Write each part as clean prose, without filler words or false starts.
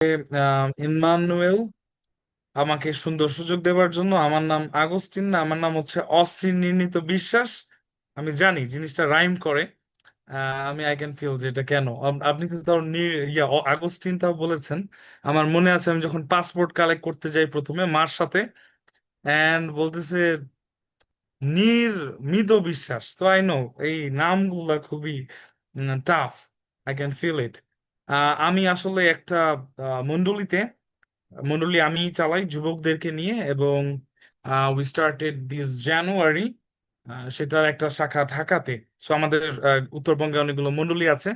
Emmanuel আমাকে সুন্দর সুযোগ দেওয়ার জন্য। আমার নাম আগস্টিন না, আমার নাম হচ্ছে অস্টিন নির্ণীত বিশ্বাস। আমি জানি জিনিসটা রাইম করে। আমি আই ক্যান ফিল যে এটা কেন আপনি তো তাও আগস্টিন তাও বলেছেন। আমার মনে আছে আমি যখন পাসপোর্ট কালেক্ট করতে যাই প্রথমে মার সাথে, এন্ড বলতেছে মৃদ বিশ্বাস। তো আই নো এই নামগুলা খুবই tough. I can feel it. আমি আসলে একটা মন্ডলীতে মন্ডলী আমি চালাই যুবকদেরকে নিয়ে, এবং উই স্টার্টেড দিস জানুয়ারি। সেটার একটা শাখা ঢাকাতে। সো আমাদের উত্তরবঙ্গে অনেকগুলো মন্ডলী আছে।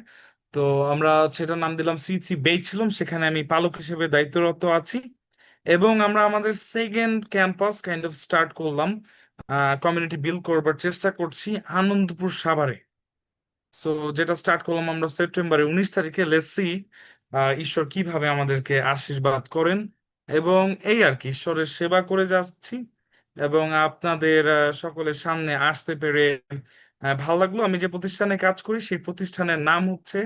তো আমরা সেটার নাম দিলাম C3 বেইছিলাম, সেখানে আমি পালক হিসেবে দায়িত্বরত আছি। এবং আমরা আমাদের second campus kind of start করলাম। কমিউনিটি বিল্ড করবার চেষ্টা করছি আনন্দপুর সাভারে। সো যেটা স্টার্ট করলাম আমরা সেপ্টেম্বরের 19 তারিখে। লেটস সি ঈশ্বর কিভাবে আমাদেরকে আশীর্বাদ করেন। এবং এই আর কি, ঈশ্বরের সেবা করে যাচ্ছি। এবং আপনাদের সকলের সামনে আসতে পেরে ভালো লাগলো। আমি যে প্রতিষ্ঠানে কাজ করি সেই প্রতিষ্ঠানের নাম হচ্ছে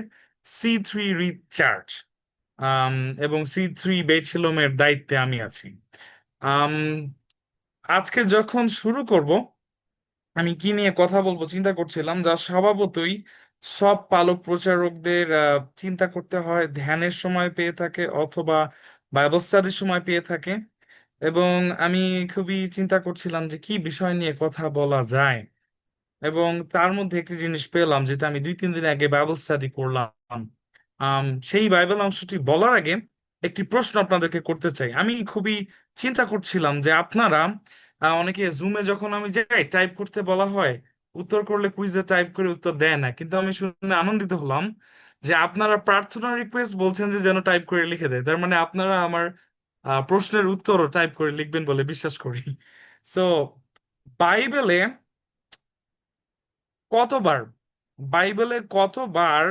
C3 রিচ চার্চ। আম, এবং C3 বেচিলমের দায়িত্বে আমি আছি। আম, আজকে যখন শুরু করব, আমি কি নিয়ে কথা বলবো চিন্তা করছিলাম, যা স্বভাবতই সব পালক প্রচারকদের চিন্তা করতে হয়, ধ্যানের সময় পেয়ে থাকে অথবা বাইবেল স্টাডির সময় পেয়ে থাকে। এবং আমি খুবই চিন্তা করছিলাম যে কি বিষয় নিয়ে কথা বলা যায়। এবং তার মধ্যে একটি জিনিস পেলাম যেটা আমি 2-3 দিন আগে বাইবেল স্টাডি করলাম। সেই বাইবেল অংশটি বলার আগে একটি প্রশ্ন আপনাদেরকে করতে চাই। আমি খুবই চিন্তা করছিলাম যে আপনারা অনেকে জুমে যখন আমি যাই টাইপ করতে বলা হয়, উত্তর করলে কুইজে টাইপ করে উত্তর দেয় না, কিন্তু আমি শুনে আনন্দিত হলাম যে আপনারা প্রার্থনা রিকোয়েস্ট বলছেন যে যেন টাইপ করে লিখে দেয়। তার মানে আপনারা আমার প্রশ্নের উত্তরও টাইপ করে লিখবেন বলে বিশ্বাস করি। সো বাইবেলে কতবার বাইবেলে কতবার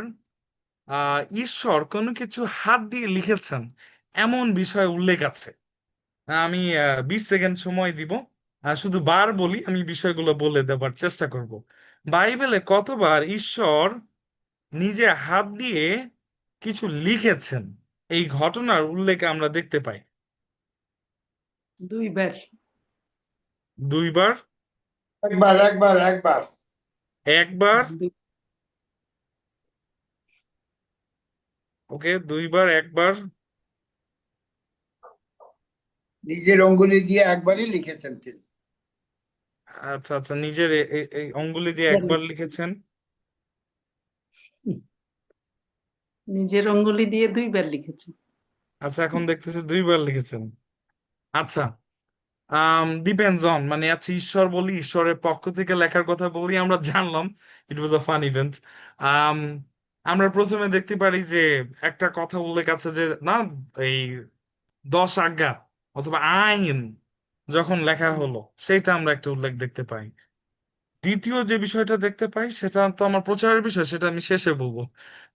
ঈশ্বর কোনো কিছু হাত দিয়ে লিখেছেন এমন বিষয় উল্লেখ আছে? আমি 20 সেকেন্ড সময় দিব। শুধু বার বলি, আমি বিষয়গুলো বলে দেবার চেষ্টা করব। বাইবেলে কতবার ঈশ্বর নিজে হাত দিয়ে কিছু লিখেছেন এই ঘটনার উল্লেখ আমরা দেখতে পাই? 2 বার। 2 বার? একবার একবার একবার। একবার? দুই- ওকে, 2 বার, একবার। নিজের অঙ্গুলি দিয়ে একবারই লিখেছেন তিনি। আচ্ছা আচ্ছা, নিজের এই অঙ্গুলি দিয়ে একবার লিখেছেন। নিজের অঙ্গুলি দিয়ে 2 বার লিখেছে। আচ্ছা, এখন দেখতেছি 2 বার লিখেছেন। আচ্ছা, ডিপেন্ডস অন, মানে আচ্ছা ঈশ্বর বলি, ঈশ্বরের পক্ষ থেকে লেখার কথা বলি, আমরা জানলাম ইট ওয়াজ আ ফান ইভেন্ট। আমরা প্রথমে দেখতে পারি যে একটা কথা উল্লেখ আছে যে না, এই 10 আজ্ঞা অথবা আইন যখন লেখা হুম, হলো সেটা আমরা একটা উল্লেখ দেখতে পাই। দ্বিতীয় যে বিষয়টা দেখতে পাই সেটা তো আমার প্রচারের বিষয়, সেটা আমি শেষে বলবো।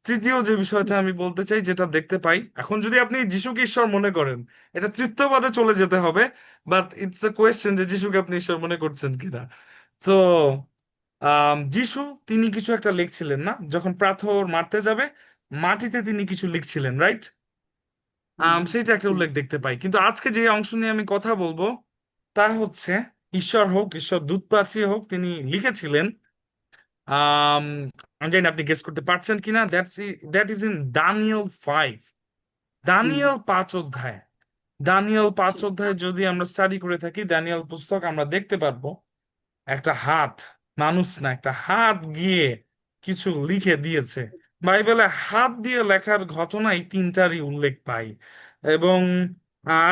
তৃতীয় যে বিষয়টা আমি বলতে চাই, যেটা দেখতে পাই, এখন যদি আপনি যিশুকে ঈশ্বর মনে করেন, এটা তৃতীয়বাদে চলে যেতে হবে। বাট ইটস এ কোয়েশ্চেন যে যিশুকে আপনি ঈশ্বর মনে করছেন কিনা। তো যিশু তিনি কিছু একটা লিখছিলেন না, যখন পাথর মারতে যাবে মাটিতে তিনি কিছু লিখছিলেন, রাইট? হুম, সেটা একটা হুম। উল্লেখ দেখতে পাই। কিন্তু আজকে যে অংশ নিয়ে আমি কথা বলবো তা হচ্ছে ঈশ্বর হোক, ঈশ্বর দূত পাঠিয়ে হোক, তিনি লিখেছিলেন। আম, আমি জানি না আপনি গেস করতে পারছেন কিনা। That is in Daniel 5। হুম, দানিয়েল 5 অধ্যায়। দানিয়েল পাঁচ সে- অধ্যায় যদি আমরা স্টাডি করে থাকি দানিয়েল পুস্তক, আমরা দেখতে পারবো একটা হাত, মানুষ না, একটা হাত গিয়ে কিছু লিখে দিয়েছে। বাইবেলে হাত দিয়ে লেখার ঘটনাই 3টারই উল্লেখ পাই। এবং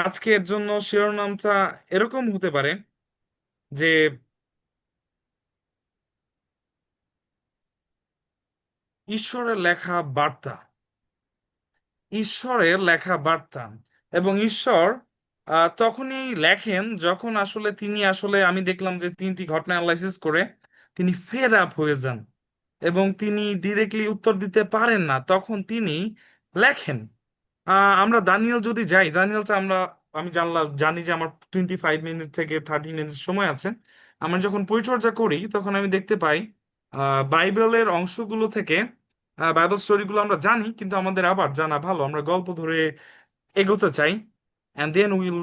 আজকের জন্য শিরোনামটা এরকম হতে পারে যে ঈশ্বরের লেখা বার্তা। ঈশ্বরের লেখা বার্তা। এবং ঈশ্বর তখনই লেখেন যখন আসলে তিনি আসলে, আমি দেখলাম যে 3টি ঘটনা অ্যানালাইসিস করে তিনি ফেড আপ হয়ে যান এবং তিনি ডিরেক্টলি উত্তর দিতে পারেন না, তখন তিনি লেখেন। আমরা দানিয়েল যদি যাই, দানিয়েলটা আমি জানি যে আমার 25 মিনিট থেকে 30 মিনিট সময় আছে। আমরা যখন পরিচর্যা করি তখন আমি দেখতে পাই বাইবেলের অংশগুলো থেকে, বাইবেল স্টোরিগুলো আমরা জানি কিন্তু আমাদের আবার জানা ভালো, আমরা গল্প ধরে এগোতে চাই, অ্যান্ড দেন উইল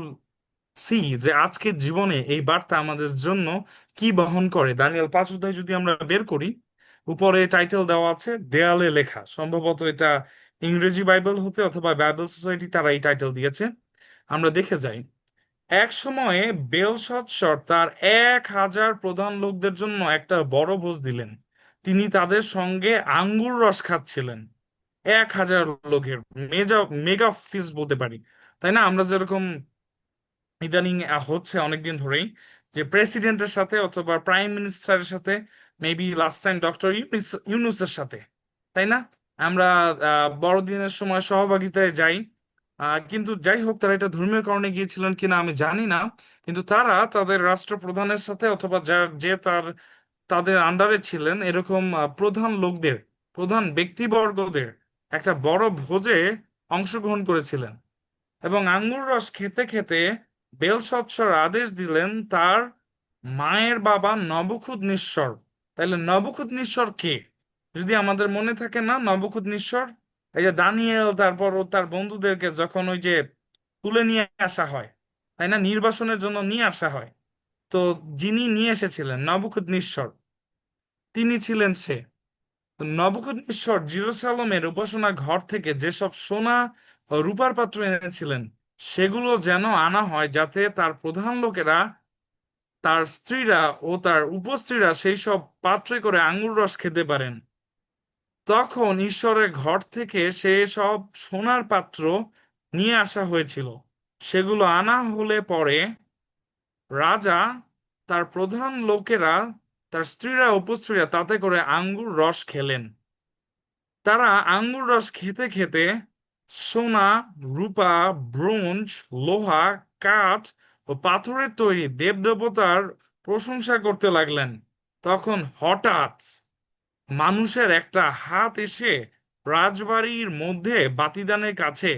সি যে আজকের জীবনে এই বার্তা আমাদের জন্য কি বহন করে। দানিয়েল 5 অধ্যায় যদি আমরা বের করি, উপরে টাইটেল দেওয়া আছে দেয়ালে লেখা, সম্ভবত এটা ইংরেজি বাইবেল হতে অথবা বাইবেল সোসাইটি তারা এই টাইটেল দিয়েছে। আমরা দেখে যাই, এক সময়ে বেলশাৎসর তার 1,000 প্রধান লোকদের জন্য একটা বড় ভোজ দিলেন। তিনি তাদের সঙ্গে আঙ্গুর রস খাচ্ছিলেন। 1,000 লোকের মেজা মেগা ফিস্ট বলতে পারি, তাই না? আমরা যেরকম ইদানিং হচ্ছে অনেকদিন ধরেই, যে প্রেসিডেন্টের সাথে অথবা প্রাইম মিনিস্টারের সাথে, মেবি লাস্ট টাইম ডক্টর ইউনুসের সাথে, তাই না? আমরা বড়দিনের সময় সহভাগিতায় যাই। কিন্তু যাই হোক, তারা এটা ধর্মীয় কারণে গিয়েছিলেন কিনা আমি জানি না, কিন্তু তারা তাদের রাষ্ট্রপ্রধানের সাথে অথবা যার যে তাদের আন্ডারে ছিলেন এরকম প্রধান লোকদের, প্রধান ব্যক্তিবর্গদের একটা বড় ভোজে অংশগ্রহণ করেছিলেন। এবং আঙ্গুর রস খেতে খেতে বেলশৎসর আদেশ দিলেন তার মায়ের বাবা নবুখুদনিস্সর। তাহলে নবুখুদনিস্সর কে? যদি আমাদের মনে থাকে না, নবুখুদনিস্সর এই যে দানিয়েল তারপর ও তার বন্ধুদেরকে যখন ওই যে তুলে নিয়ে আসা হয়, তাই না, নির্বাসনের জন্য নিয়ে আসা হয়, তো যিনি নিয়ে এসেছিলেন নবুখুদনিস্সর, তিনি ছিলেন সে। তো নবুকদনেশ্বর জেরুসালেমের উপাসনা ঘর থেকে যেসব সোনা ও রূপার পাত্র এনেছিলেন, সেগুলো যেন আনা হয় যাতে তার প্রধান লোকেরা, তার স্ত্রীরা ও তার উপস্ত্রীরা সেই সব পাত্রে করে আঙ্গুর রস খেতে পারেন। তখন ঈশ্বরের ঘর থেকে সে সব সোনার পাত্র নিয়ে আসা হয়েছিল। সেগুলো আনা হলে পরে রাজা, তার প্রধান লোকেরা, তার স্ত্রীরা উপস্ত্রীরা তাতে করে আঙ্গুর রস খেলেন। তারা আঙ্গুর রস খেতে খেতে সোনা, রূপা, ব্রোঞ্জ, লোহা, কাঠ ও পাথরের তৈরি দেবদেবতার প্রশংসা করতে লাগলেন। তখন হঠাৎ মানুষের একটা হাত এসে রাজবাড়ির মধ্যে বাতিদানের কাছে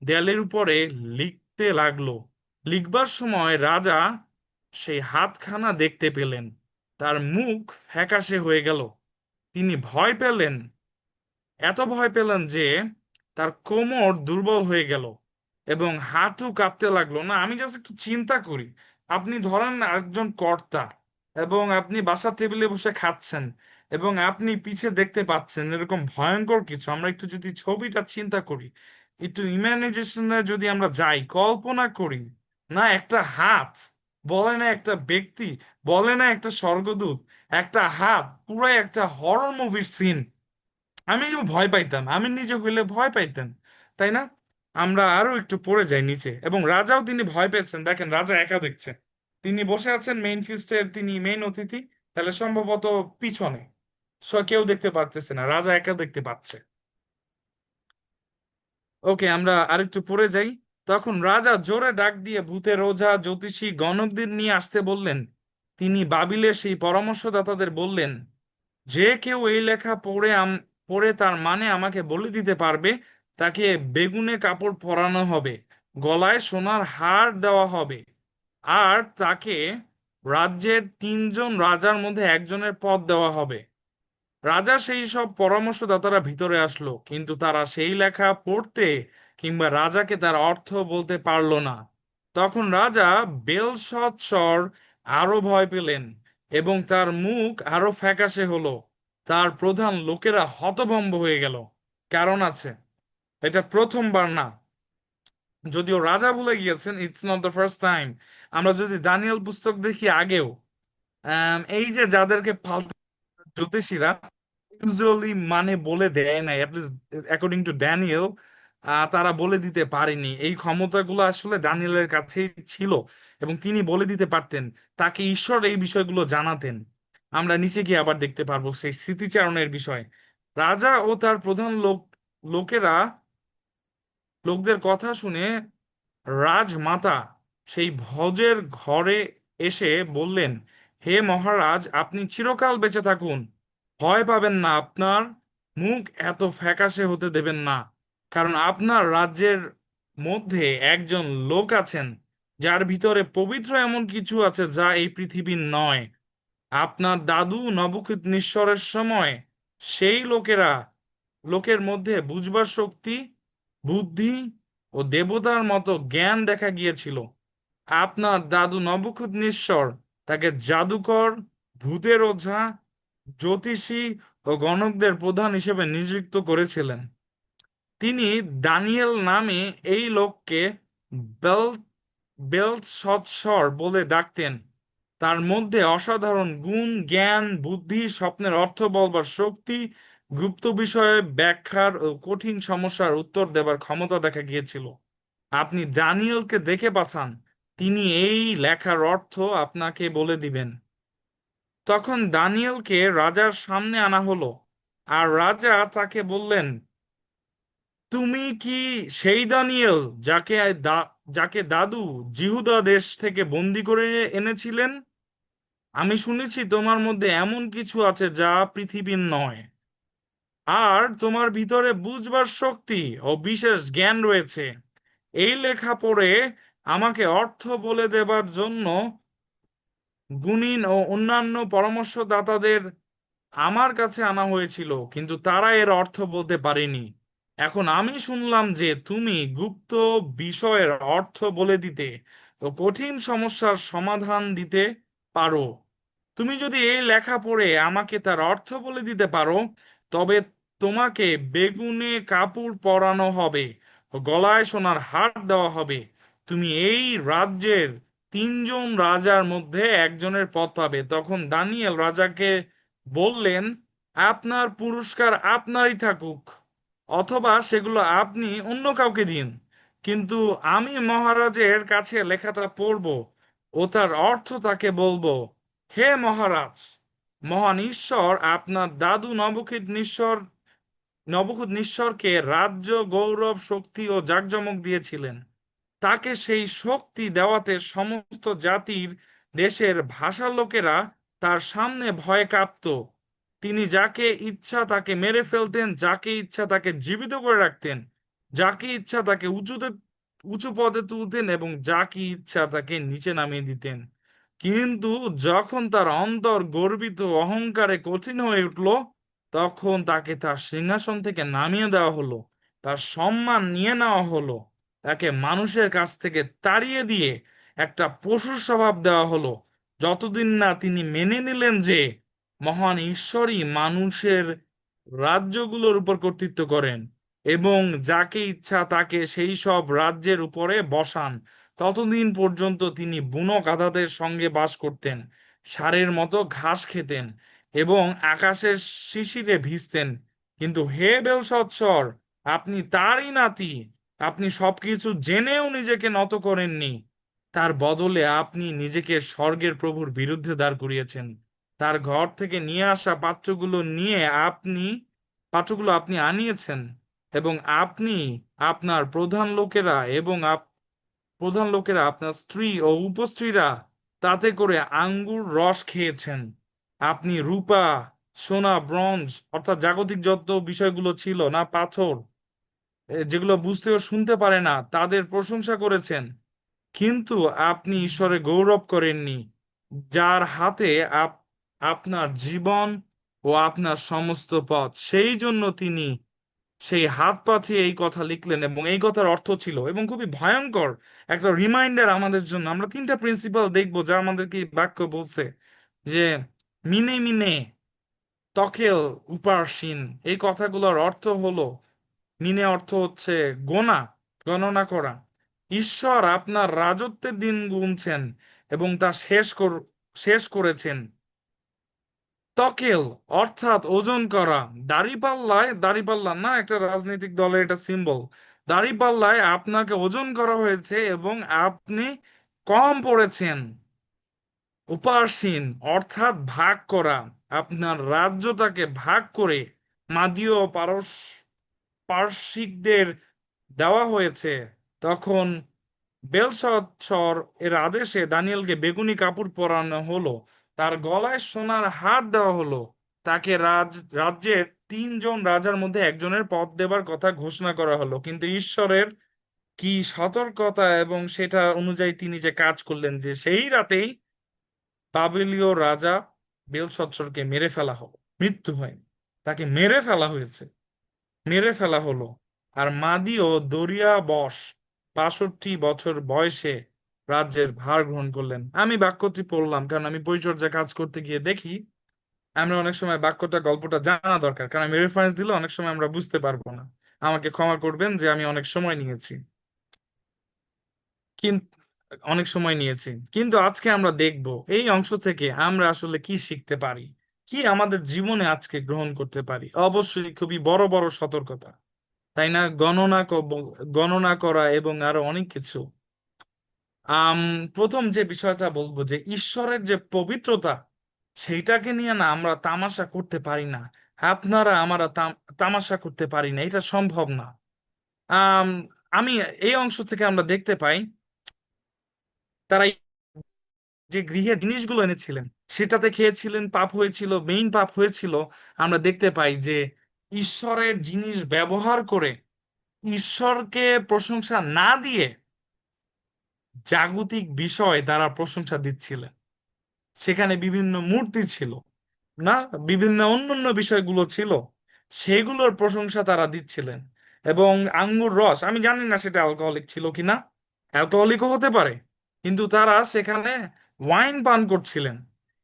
দেয়ালের উপরে লিখতে লাগলো। লিখবার সময় রাজা সেই হাতখানা দেখতে পেলেন। তার মুখ ফ্যাকাশে হয়ে গেল। তিনি ভয় পেলেন, এত ভয় পেলেন যে তার কোমর দুর্বল হয়ে গেল এবং হাঁটু কাঁপতে লাগলো। না, আমি জাস্ট একটু চিন্তা করি, আপনি ধরেন একজন কর্তা এবং আপনি বাসার টেবিলে বসে খাচ্ছেন এবং আপনি পিছে দেখতে পাচ্ছেন এরকম ভয়ঙ্কর কিছু। আমরা একটু যদি ছবিটা চিন্তা করি, একটু ইমাজিনেশনে যদি আমরা যাই, কল্পনা করি, না একটা হাত, বলে না একটা ব্যক্তি, বলে না একটা স্বর্গদূত, একটা হাত, পুরাই একটা হরর মুভির সিন। আমি ভয় পাইতাম, আমি নিজে হইলে ভয় পাইতাম, তাই না? আমরা আরো একটু পড়ে যাই নিচে, এবং রাজাও তিনি ভয় পেয়েছেন। দেখেন, রাজা একা দেখছে, তিনি বসে আছেন মেইন ফিস্টের, তিনি মেইন অতিথি, তাহলে সম্ভবত পিছনে কেউ দেখতে পারতেছে না, রাজা একা দেখতে পাচ্ছে। ওকে, আমরা আরেকটু পড়ে যাই। তখন রাজা জোরে ডাক দিয়ে ভূতের ওঝা, জ্যোতিষী, গণকদের নিয়ে আসতে বললেন। তিনি বাবিলের সেই পরামর্শদাতাদের বললেন, যে কেউ এই লেখা পড়ে তার মানে আমাকে বলে দিতে পারবে, তাকে বেগুনে কাপড় পরানো হবে, গলায় সোনার হার দেওয়া হবে, আর তাকে রাজ্যের 3জন রাজার মধ্যে একজনের পদ দেওয়া হবে। রাজা সেই সব পরামর্শদাতারা ভিতরে আসলো, কিন্তু তারা সেই লেখা পড়তে কিংবা রাজাকে তার অর্থ বলতে পারলো না। তখন রাজা বেলশৎসর আরো ভয় পেলেন এবং তার মুখ আরো ফ্যাকাশে হলো। তার প্রধান লোকেরা হতভম্ব হয়ে গেল। কারণ আছে, এটা প্রথমবার না, যদিও রাজা ভুলে গিয়েছেন, it's not the first time. আমরা যদি দানিয়েল পুস্তক দেখি আগেও, এই যে যাদেরকে জ্যোতিষীরা ইউজুয়ালি মানে বলে দেয় না, অ্যাটলিস্ট অ্যাকর্ডিং টু ড্যানিয়েল, তারা বলে দিতে পারেনি। এই ক্ষমতাগুলো আসলে দানিয়েলের কাছেই ছিল এবং তিনি বলে দিতে পারতেন, তাকে ঈশ্বর এই বিষয়গুলো জানাতেন। আমরা নিচে গিয়ে আবার দেখতে পারবো সেই স্মৃতিচারণের বিষয়। রাজা ও তার প্রধান লোকেরা, লোকদের কথা শুনে রাজমাতা সেই ভোজের ঘরে এসে বললেন, হে মহারাজ, আপনি চিরকাল বেঁচে থাকুন। ভয় পাবেন না, আপনার মুখ এত ফ্যাকাশে হতে দেবেন না, কারণ আপনার রাজ্যের মধ্যে একজন লোক আছেন যার ভিতরে পবিত্র এমন কিছু আছে যা এই পৃথিবীর নয়। আপনার দাদু নবুকদনেশ্বরের সময় সেই লোকের মধ্যে বুঝবার শক্তি, বুদ্ধি ও ও দেবতার মতো জ্ঞান দেখা গিয়েছিল। আপনার দাদু নবুখুদনেশ্বর তাকে জাদুকর, ভূতের ওঝা, জ্যোতিষী ও গণকদের প্রধান হিসেবে নিযুক্ত করেছিলেন। তিনি দানিয়েল নামে এই লোককে বেল বেলতশৎসর বলে ডাকতেন। তার মধ্যে অসাধারণ গুণ, জ্ঞান, বুদ্ধি, স্বপ্নের অর্থ বলবার শক্তি, গুপ্ত বিষয়ে ব্যাখ্যার ও কঠিন সমস্যার উত্তর দেবার ক্ষমতা দেখা গিয়েছিল। আপনি দানিয়েলকে দেখে পাঠান, তিনি এই লেখার অর্থ আপনাকে বলে দিবেন। তখন দানিয়েলকে রাজার সামনে আনা হলো, আর রাজা তাকে বললেন, তুমি কি সেই দানিয়েল যাকে দাদু জিহুদা দেশ থেকে বন্দি করে এনেছিলেন? আমি শুনেছি তোমার মধ্যে এমন কিছু আছে যা পৃথিবীর নয়, আর তোমার ভিতরে বুঝবার শক্তি ও বিশেষ জ্ঞান রয়েছে। এই লেখা পড়ে আমাকে অর্থ বলে দেবার জন্য গুণিন ও অন্যান্য পরামর্শদাতাদের আমার কাছে আনা হয়েছিল, কিন্তু তারা এর অর্থ বলতে পারেনি। এখন আমি শুনলাম যে তুমি গুপ্ত বিষয়ের অর্থ বলে দিতে ও কঠিন সমস্যার সমাধান দিতে পারো। তুমি যদি এই লেখা পড়ে আমাকে তার অর্থ বলে দিতে পারো, তবে তোমাকে বেগুনে কাপড় পরানো হবে ও গলায় সোনার হার দেওয়া হবে। তুমি এই রাজ্যের তিনজন রাজার মধ্যে একজনের পদ পাবে। তখন দানিয়েল রাজাকে বললেন, আপনার পুরস্কার আপনারই থাকুক, অথবা সেগুলো আপনি অন্য কাউকে দিন, কিন্তু আমি মহারাজের কাছে লেখাটা পড়ব ও তার অর্থ তাকে বলবো। হে মহারাজ, মহান ঈশ্বর আপনার দাদু নবুখুদনেশ্বরকে রাজ্য, গৌরব, শক্তি ও জাঁকজমক দিয়েছিলেন। তাকে সেই শক্তি দেওয়াতে সমস্ত জাতির, দেশের, ভাষার লোকেরা তার সামনে ভয়ে কাঁপত। তিনি যাকে ইচ্ছা তাকে মেরে ফেলতেন, যাকে ইচ্ছা তাকে জীবিত করে রাখতেন, যাকে ইচ্ছা তাকে উঁচু পদে তুলতেন এবং যাকে ইচ্ছা তাকে নিচে নামিয়ে দিতেন। কিন্তু যখন তার অন্তর গর্বিত অহংকারে কঠিন হয়ে উঠল, তখন তাকে তার সিংহাসন থেকে নামিয়ে দেওয়া হলো, তার সম্মান নিয়ে নেওয়া হলো, তাকে মানুষের কাছ থেকে তাড়িয়ে দিয়ে একটা পশুর স্বভাব দেওয়া হলো, যতদিন না তিনি মেনে নিলেন যে মহান ঈশ্বরই মানুষের রাজ্যগুলোর উপর কর্তৃত্ব করেন এবং যাকে ইচ্ছা তাকে সেই সব রাজ্যের উপরে বসান। ততদিন পর্যন্ত তিনি বুনো গাধাদের সঙ্গে বাস করতেন, ষাঁড়ের মতো ঘাস খেতেন এবং আকাশের শিশিরে ভিজতেন। কিন্তু হে বেলশৎসর, আপনি তারই নাতি। আপনি সবকিছু জেনেও নিজেকে নত করেননি। তার বদলে আপনি নিজেকে স্বর্গের প্রভুর বিরুদ্ধে দাঁড় করিয়েছেন। তার ঘর থেকে নিয়ে আসা পাত্রগুলো আপনি আনিয়েছেন, এবং আপনি, আপনার প্রধান লোকেরা, আপনার স্ত্রী ও উপস্ত্রীরা তাতে করে আঙ্গুর রস খেয়েছেন। আপনি রূপা, সোনা, ব্রোঞ্জ, অর্থাৎ জাগতিক যত বিষয়গুলো ছিল না, পাথর, যেগুলো বুঝতে ও শুনতে পারে না, তাদের প্রশংসা করেছেন। কিন্তু আপনি ঈশ্বরে গৌরব করেননি, যার হাতে আপনার জীবন ও আপনার সমস্ত পথ। সেই জন্য তিনি সেই হাত পাঠিয়ে এই কথা লিখলেন, এবং এই কথার অর্থ ছিল এবং খুবই ভয়ঙ্কর একটা রিমাইন্ডার আমাদের জন্য। আমরা তিনটা প্রিন্সিপাল দেখবো যা আমাদেরকে এই বাক্য বলছে, যে মিনে মিনে তকেল উপাসীন, এই কথাগুলোর অর্থ হলো, মিনে অর্থ হচ্ছে গোনা, গণনা করা। ঈশ্বর আপনার রাজত্বের দিন গুনছেন এবং তা শেষ করেছেন। তকেল অর্থাৎ ওজন করা। দাঁড়িপাল্লা না একটা রাজনৈতিক দলের এটা সিম্বল। দাঁড়িপাল্লায় আপনাকে ওজন করা হয়েছে এবং আপনি কম পড়েছেন। উপাসীন অর্থাৎ ভাগ করা। আপনার রাজ্যটাকে ভাগ করে মাদীয় পারসিকদের দেওয়া হয়েছে। তখন বেলশৎসর এর আদেশে দানিয়েলকে বেগুনি কাপড় পরানো হলো, তার গলায় সোনার হার দেওয়া হলো, তাকে রাজ্যের তিনজন রাজার মধ্যে একজনের পদ দেবার কথা ঘোষণা করা হলো। কিন্তু ঈশ্বরের কি সতর্কতা, এবং সেটা অনুযায়ী তিনি যে কাজ করলেন, যে সেই রাতেই বাবিলীয় রাজা বেলশৎসরকে মেরে ফেলা হলো। মৃত্যু হয়নি, তাকে মেরে ফেলা হয়েছে, মেরে ফেলা হলো। আর মাদীয় দরিয়াবশ 65 বছর বয়সে রাজ্যের ভার গ্রহণ করলেন। আমি বাক্যটি পড়লাম কারণ আমি পরিচর্যা কাজ করতে গিয়ে দেখি আমরা অনেক সময় বাক্যটা গল্পটা জানা দরকার, কারণ আমি রেফারেন্স দিলে অনেক সময় আমরা বুঝতে পারবো না। আমাকে ক্ষমা করবেন যে আমি অনেক সময় নিয়েছি, কিন্তু অনেক সময় নিয়েছি, কিন্তু আজকে আমরা দেখব এই অংশ থেকে আমরা আসলে কি শিখতে পারি, কি আমাদের জীবনে আজকে গ্রহণ করতে পারি। অবশ্যই খুবই বড় বড় সতর্কতা, তাই না? গণনা করা এবং আরো অনেক কিছু। আম প্রথম যে বিষয়টা বলবো যে ঈশ্বরের যে পবিত্রতা, সেইটাকে নিয়ে না আমরা তামাশা করতে পারি না। আপনারা আমরা তামাশা করতে পারি না, এটা সম্ভব না। আম আমি এই অংশ থেকে আমরা দেখতে পাই তারা যে গৃহে জিনিসগুলো এনেছিলেন সেটাতে খেয়েছিলেন, পাপ হয়েছিল, মেইন পাপ হয়েছিল। আমরা দেখতে পাই যে ঈশ্বরের জিনিস ব্যবহার করে ঈশ্বরকে প্রশংসা না দিয়ে জাগতিক বিষয় তারা প্রশংসা দিচ্ছিলেন। সেখানে বিভিন্ন মূর্তি ছিল না, বিভিন্ন অন্যান্য বিষয়গুলো ছিল, সেগুলোর প্রশংসা তারা দিচ্ছিলেন। এবং আঙ্গুর রস, আমি জানি না সেটা অ্যালকোহলিক ছিল কিনা, অ্যালকোহলিকও হতে পারে, কিন্তু তারা সেখানে ওয়াইন পান করছিলেন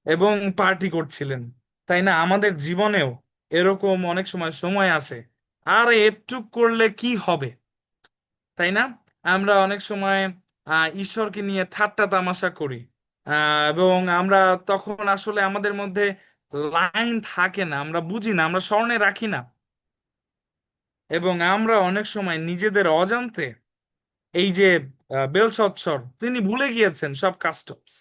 এবং পার্টি করছিলেন। তাই না? আমাদের জীবনেও এরকম অনেক সময় সময় আসে, আর একটু করলে কি হবে, তাই না? আমরা অনেক সময় ঈশ্বরকে নিয়ে ঠাট্টা তামাশা করি, এবং আমরা তখন আসলে আমাদের মধ্যে লাইন থাকে না, আমরা বুঝি না, আমরা স্মরণে রাখি না, এবং আমরা অনেক সময় নিজেদের অজান্তে এই যে বেলশচ্চর তিনি ভুলে গিয়েছেন সব কাস্টমস,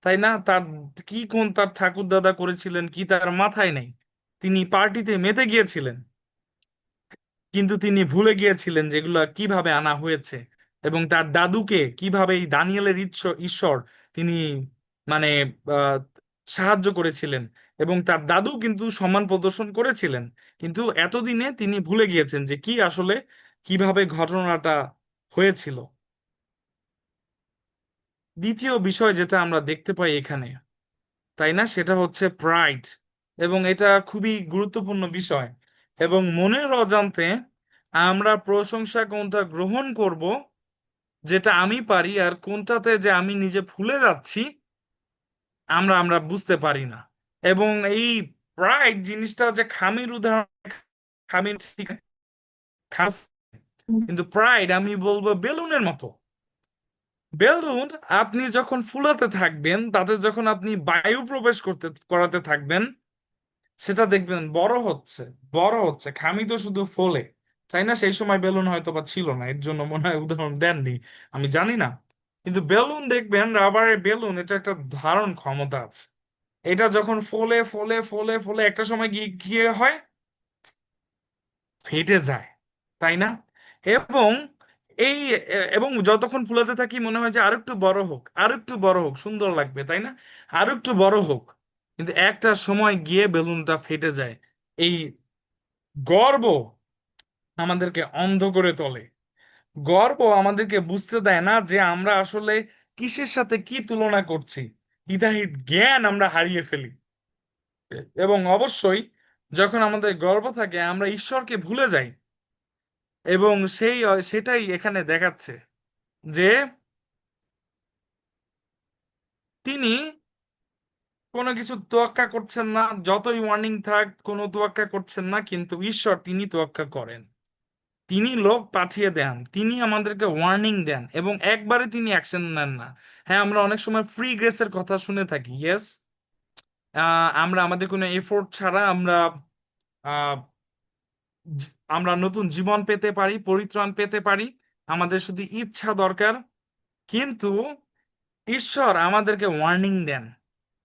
তাই না? তার কি কোন তার ঠাকুর দাদা করেছিলেন কি তার মাথায় নেই, তিনি পার্টিতে মেতে গিয়েছিলেন, কিন্তু তিনি ভুলে গিয়েছিলেন যেগুলো কিভাবে আনা হয়েছে, এবং তার দাদুকে কিভাবে এই দানিয়েলের ঈশ্বর তিনি মানে আহ, সাহায্য করেছিলেন, এবং তার দাদু কিন্তু সম্মান প্রদর্শন করেছিলেন, কিন্তু এতদিনে তিনি ভুলে গিয়েছেন যে কি আসলে কিভাবে ঘটনাটা হয়েছিল। দ্বিতীয় বিষয় যেটা আমরা দেখতে পাই এখানে, তাই না, সেটা হচ্ছে প্রাইড, এবং এটা খুবই গুরুত্বপূর্ণ বিষয়। এবং মনের অজান্তে আমরা প্রশংসা কোনটা গ্রহণ করব যেটা আমি পারি, আর কোনটাতে যে আমি নিজে ভুলে যাচ্ছি আমরা আমরা বুঝতে পারি না। এবং এই প্রাইড জিনিসটা যে খামির উদাহরণ, খামির ঠিক খারাপ, কিন্তু প্রাইড আমি বলবো বেলুনের মতো। বেলুন আপনি যখন ফুলাতে থাকবেন, তাতে যখন আপনি বায়ু প্রবেশ করাতে থাকবেন, সেটা দেখবেন বড় হচ্ছে, বড় হচ্ছে। খামি তো শুধু ফোলে, তাই না? সেই সময় বেলুন হয়তো বা ছিল না, এর জন্য মনে হয় উদাহরণ দেননি, আমি জানি না। কিন্তু বেলুন দেখবেন, রাবারের বেলুন, এটা একটা ধারণ ক্ষমতা আছে। এটা যখন ফোলে ফোলে ফোলে ফোলে একটা সময় গিয়ে গিয়ে হয় ফেটে যায়, তাই না? এবং এই এবং যতক্ষণ ফুলাতে থাকি মনে হয় যে আরো একটু বড় হোক, আরো একটু বড় হোক, সুন্দর লাগবে, তাই না? আরো একটু বড় হোক, কিন্তু একটা সময় গিয়ে বেলুনটা ফেটে যায়। এই গর্ব আমাদেরকে অন্ধ করে তোলে। গর্ব আমাদেরকে বুঝতে দেয় না যে আমরা আসলে কিসের সাথে কি তুলনা করছি। হিতাহিত জ্ঞান আমরা হারিয়ে ফেলি, এবং অবশ্যই যখন আমাদের গর্ব থাকে আমরা ঈশ্বরকে ভুলে যাই। এবং সেটাই এখানে দেখাচ্ছে যে তিনি কোনো কিছু তোয়াক্কা করছেন না, যতই ওয়ার্নিং থাক কোনো তোয়াক্কা করছেন না, কিন্তু ঈশ্বর তিনি তোয়াক্কা করেন, তিনি লোক পাঠিয়ে দেন, তিনি আমাদেরকে ওয়ার্নিং দেন, এবং একবারে তিনি অ্যাকশন নেন না। হ্যাঁ, আমরা অনেক সময় ফ্রি গ্রেসের কথা শুনে থাকি, ইয়েস, আমরা আমাদের কোনো এফোর্ট ছাড়া আহ, আমরা নতুন জীবন পেতে পারি, পরিত্রাণ পেতে পারি, আমাদের শুধু ইচ্ছা দরকার। কিন্তু ঈশ্বর আমাদেরকে ওয়ার্নিং দেন,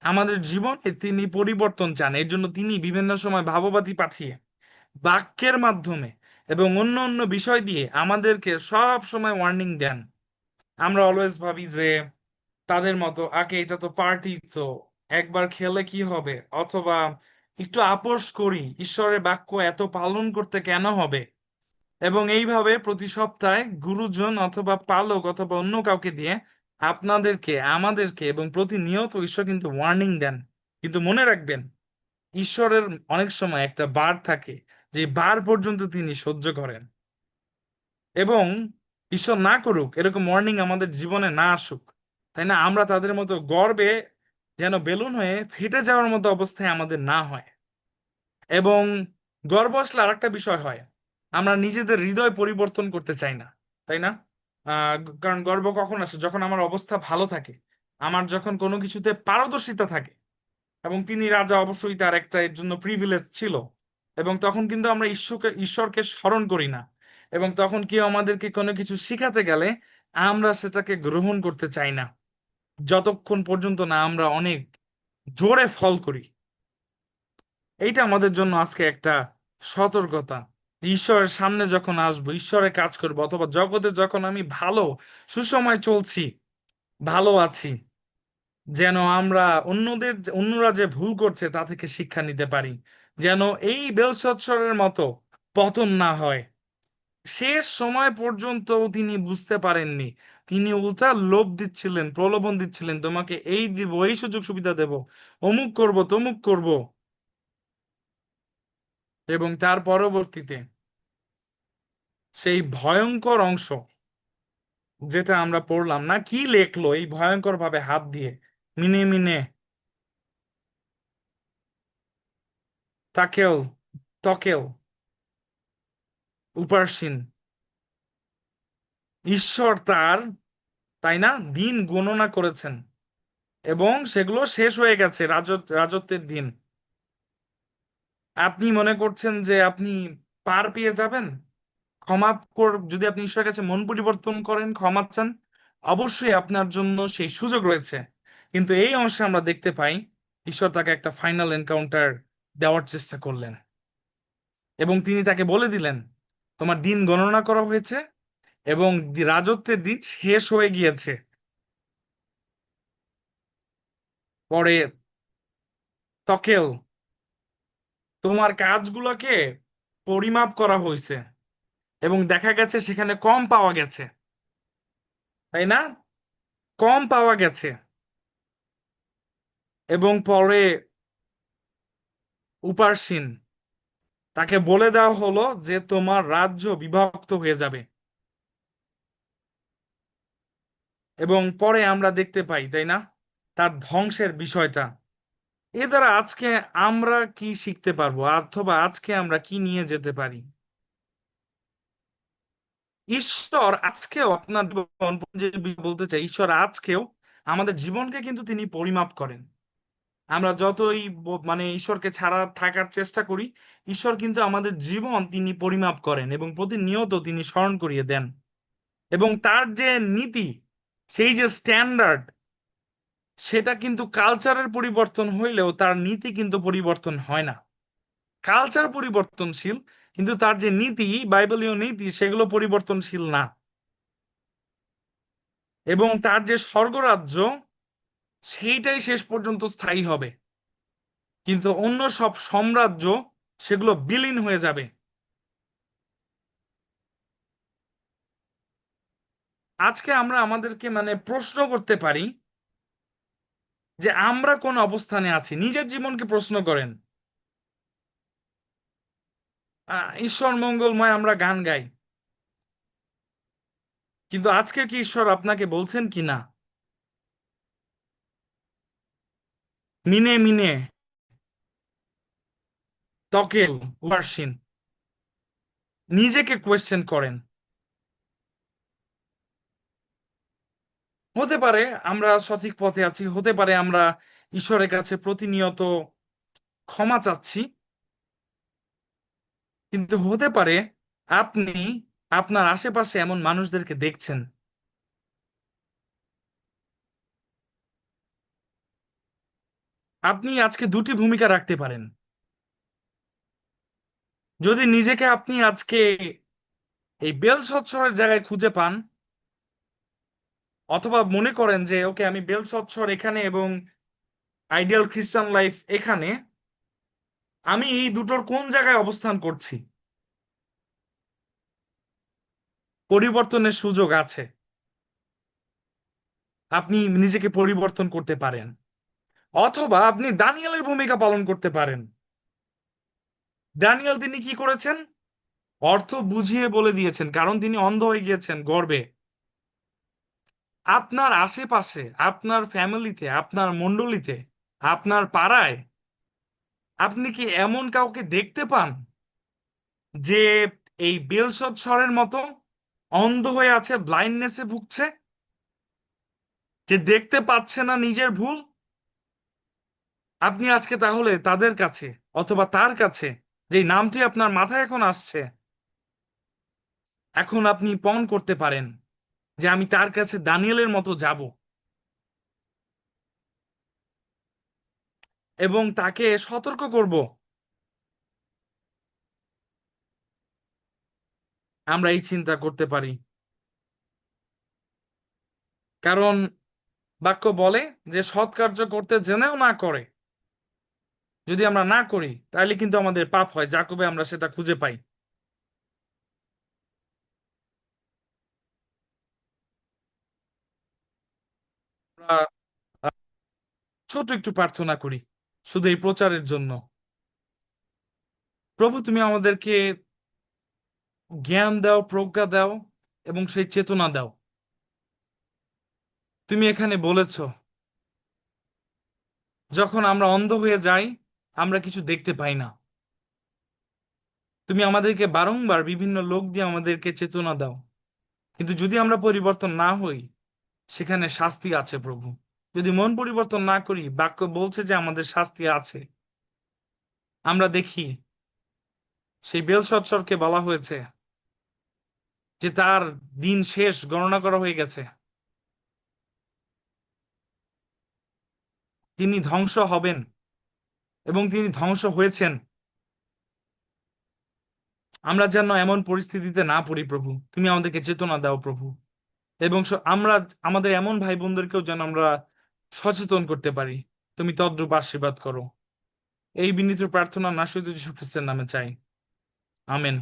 আমাদের জীবনে তিনি পরিবর্তন চান, এর জন্য তিনি বিভিন্ন সময় ভাববাদী পাঠিয়ে বাক্যের মাধ্যমে এবং অন্য অন্য বিষয় দিয়ে আমাদেরকে সব সময় ওয়ার্নিং দেন। আমরা অলওয়েজ ভাবি যে তাদের মতো আগে এটা তো পার্টি, তো একবার খেলে কি হবে, অথবা একটু আপোস করি, ঈশ্বরের বাক্য এত পালন করতে কেন হবে। এবং এইভাবে প্রতি সপ্তাহে গুরুজন অথবা পালক অথবা অন্য কাউকে দিয়ে আপনাদেরকে, আমাদেরকে এবং প্রতিনিয়ত ঈশ্বর কিন্তু ওয়ার্নিং দেন। কিন্তু মনে রাখবেন, ঈশ্বরের অনেক সময় একটা বার থাকে, যে বার পর্যন্ত তিনি সহ্য করেন। এবং ঈশ্বর না করুক এরকম ওয়ার্নিং আমাদের জীবনে না আসুক, তাই না? আমরা তাদের মতো গর্বে যেন বেলুন হয়ে ফেটে যাওয়ার মতো অবস্থায় আমাদের না হয়। এবং গর্ব আসলে আরেকটা বিষয় হয়, আমরা নিজেদের হৃদয় পরিবর্তন করতে চাই না, তাই না? কারণ গর্ব কখন আসে? যখন আমার অবস্থা ভালো থাকে, আমার যখন কোনো কিছুতে পারদর্শিতা থাকে। এবং তিনি রাজা, অবশ্যই তার একটা এর জন্য প্রিভিলেজ ছিল। এবং তখন কিন্তু আমরা ঈশ্বরকে স্মরণ করি না। এবং তখন কেউ আমাদেরকে কোনো কিছু শিখাতে গেলে আমরা সেটাকে গ্রহণ করতে চাই না, যতক্ষণ পর্যন্ত না আমরা অনেক জোরে ফল করি। এইটা আমাদের জন্য আজকে একটা সতর্কতা। ঈশ্বরের সামনে যখন আসবো, ঈশ্বরের কাজ করবো, অথবা জগতে যখন আমি ভালো সুসময় চলছি, ভালো আছি, যেন আমরা অন্যরা যে ভুল করছে তা থেকে শিক্ষা নিতে পারি, যেন এই বেলশৎসরের মতো পতন না হয়। শেষ সময় পর্যন্ত তিনি বুঝতে পারেননি, তিনি উল্টা লোভ দিচ্ছিলেন, প্রলোভন দিচ্ছিলেন, তোমাকে এই দিব, এই সুযোগ সুবিধা দেব, অমুক করব, তমুক করব। এবং তার পরবর্তীতে সেই ভয়ঙ্কর অংশ যেটা আমরা পড়লাম না, কি লেখলো এই ভয়ঙ্কর ভাবে হাত দিয়ে, মিনে মিনে তাকেও, তকেও, উপাসীন। ঈশ্বর তার, তাই না, দিন গণনা করেছেন এবং সেগুলো শেষ হয়ে গেছে, রাজত্বের দিন। আপনি মনে করছেন যে আপনি পার পেয়ে যাবেন? যদি আপনি ঈশ্বরের কাছে মন পরিবর্তন করেন, ক্ষমা চান, অবশ্যই আপনার জন্য সেই সুযোগ রয়েছে। কিন্তু এই অংশে আমরা দেখতে পাই ঈশ্বর তাকে একটা ফাইনাল এনকাউন্টার দেওয়ার চেষ্টা করলেন এবং তিনি তাকে বলে দিলেন, তোমার দিন গণনা করা হয়েছে এবং রাজত্বের দিন শেষ হয়ে গিয়েছে। পরে তকেল, তোমার কাজগুলোকে পরিমাপ করা হয়েছে এবং দেখা গেছে সেখানে কম পাওয়া গেছে, তাই না? কম পাওয়া গেছে। এবং পরে উপাসীন, তাকে বলে দেওয়া হলো যে তোমার রাজ্য বিভক্ত হয়ে যাবে। এবং পরে আমরা দেখতে পাই, তাই না, তার ধ্বংসের বিষয়টা। এ দ্বারা আজকে আমরা কি শিখতে পারবো, অথবা আজকে আমরা কি নিয়ে যেতে পারি? ঈশ্বর আজকেও আপনার জীবন, যে বলতে চাই, ঈশ্বর আজকেও আমাদের জীবনকে কিন্তু তিনি পরিমাপ করেন। আমরা যতই মানে ঈশ্বরকে ছাড়া থাকার চেষ্টা করি, ঈশ্বর কিন্তু আমাদের জীবন তিনি পরিমাপ করেন এবং প্রতিনিয়ত তিনি স্মরণ করিয়ে দেন। এবং তার যে নীতি, সেই যে স্ট্যান্ডার্ড, সেটা কিন্তু কালচারের পরিবর্তন হইলেও তার নীতি কিন্তু পরিবর্তন হয় না। কালচার পরিবর্তনশীল, কিন্তু তার যে নীতি, বাইবেলীয় নীতি, সেগুলো পরিবর্তনশীল না। এবং তার যে স্বর্গরাজ্য, সেইটাই শেষ পর্যন্ত স্থায়ী হবে, কিন্তু অন্য সব সাম্রাজ্য সেগুলো বিলীন হয়ে যাবে। আজকে আমরা আমাদেরকে মানে প্রশ্ন করতে পারি যে আমরা কোন অবস্থানে আছি, নিজের জীবনকে প্রশ্ন করেন। ঈশ্বর মঙ্গলময় আমরা গান গাই, কিন্তু আজকে কি ঈশ্বর আপনাকে বলছেন কি না? মিনে মিনে তকেল, উদাসীন, নিজেকে কোয়েশ্চেন করেন। হতে পারে আমরা সঠিক পথে আছি, হতে পারে আমরা ঈশ্বরের কাছে প্রতিনিয়ত ক্ষমা চাচ্ছি, কিন্তু হতে পারে আপনি আপনার আশেপাশে এমন মানুষদেরকে দেখছেন। আপনি আজকে দুটি ভূমিকা রাখতে পারেন। যদি নিজেকে আপনি আজকে এই বেলসচ্ছরের জায়গায় খুঁজে পান, অথবা মনে করেন যে ওকে, আমি বেলসচ্ছর এখানে এবং আইডিয়াল খ্রিস্টান লাইফ এখানে, আমি এই দুটোর কোন জায়গায় অবস্থান করছি, পরিবর্তনের সুযোগ আছে। আপনি নিজেকে পরিবর্তন করতে পারেন, অথবা আপনি দানিয়েলের ভূমিকা পালন করতে পারেন। দানিয়েল তিনি কি করেছেন? অর্থ বুঝিয়ে বলে দিয়েছেন, কারণ তিনি অন্ধ হয়ে গিয়েছেন গর্বে। আপনার আশেপাশে, আপনার ফ্যামিলিতে, আপনার মণ্ডলীতে, আপনার পাড়ায় আপনি কি এমন কাউকে দেখতে পান যে এই বেলশৎসরের মতো অন্ধ হয়ে আছে, ব্লাইন্ডনেসে ভুগছে, যে দেখতে পাচ্ছে না নিজের ভুল? আপনি আজকে তাহলে তাদের কাছে অথবা তার কাছে, যে নামটি আপনার মাথায় এখন আসছে, এখন আপনি পণ করতে পারেন যে আমি তার কাছে দানিয়েলের মতো যাব এবং তাকে সতর্ক করব। আমরা এই চিন্তা করতে পারি, কারণ বাক্য বলে যে সৎ কার্য করতে জেনেও না করে, যদি আমরা না করি তাহলে কিন্তু আমাদের পাপ হয়। যাকবে আমরা সেটা খুঁজে পাই। আমরা ছোট একটু প্রার্থনা করি শুধু এই প্রচারের জন্য। প্রভু, তুমি আমাদেরকে জ্ঞান দাও, প্রজ্ঞা দাও এবং সেই চেতনা দাও। তুমি এখানে বলেছ যখন আমরা অন্ধ হয়ে যাই আমরা কিছু দেখতে পাই না। তুমি আমাদেরকে বারংবার বিভিন্ন লোক দিয়ে আমাদেরকে চেতনা দাও, কিন্তু যদি আমরা পরিবর্তন না হই সেখানে শাস্তি আছে প্রভু। যদি মন পরিবর্তন না করি, বাক্য বলছে যে আমাদের শাস্তি আছে। আমরা দেখি সেই বেলশৎসরকে বলা হয়েছে যে তার দিন শেষ গণনা করা হয়ে গেছে, তিনি ধ্বংস হবেন এবং তিনি ধ্বংস হয়েছেন। আমরা যেন এমন পরিস্থিতিতে না পড়ি প্রভু, তুমি আমাদেরকে চেতনা দাও প্রভু। এবং আমরা আমাদের এমন ভাই বোনদেরকেও যেন আমরা সচেতন করতে পারি। তুমি তদ্রূপ আশীর্বাদ করো। এই বিনীত প্রার্থনা নাসির যিশু খ্রিস্টের নামে চাই, আমেন।